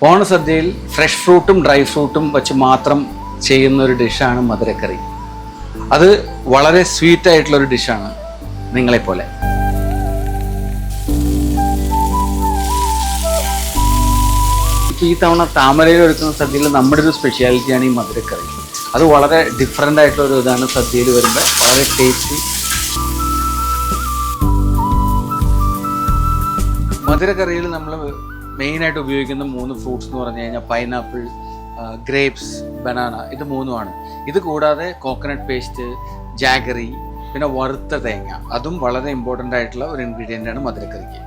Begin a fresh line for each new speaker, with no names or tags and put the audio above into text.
ഓണസദ്യയിൽ fresh ഫ്രൂട്ടും dry ഫ്രൂട്ടും വെച്ച് മാത്രം ചെയ്യുന്ന ഒരു ഡിഷാണ് മധുരക്കറി. അത് വളരെ സ്വീറ്റ് ആയിട്ടുള്ളൊരു ഡിഷാണ് നിങ്ങളെപ്പോലെ. ഈ തവണ താമരയിൽ ഒരുക്കുന്ന സദ്യയിൽ നമ്മുടെ ഒരു സ്പെഷ്യാലിറ്റിയാണ് ഈ മധുരക്കറി. അത് വളരെ ഡിഫറെൻ്റ് ആയിട്ടുള്ള ഒരു ഇതാണ് സദ്യയിൽ വരുമ്പോൾ, വളരെ ടേസ്റ്റി. മധുരക്കറിയിൽ നമ്മൾ മെയിനായിട്ട് ഉപയോഗിക്കുന്ന 3 ഫ്രൂട്ട്സ് എന്ന് പറഞ്ഞു കഴിഞ്ഞാൽ പൈനാപ്പിൾ, ഗ്രേപ്സ്, ബനാന, ഇത് 3ആണ്. ഇത് കൂടാതെ കോക്കനട്ട് പേസ്റ്റ്, ജാഗറി, പിന്നെ വറുത്ത തേങ്ങ, അതും വളരെ ഇമ്പോർട്ടൻ്റ് ആയിട്ടുള്ള ഒരു ഇൻഗ്രീഡിയൻ്റാണ് മധുരക്കറിക്ക്.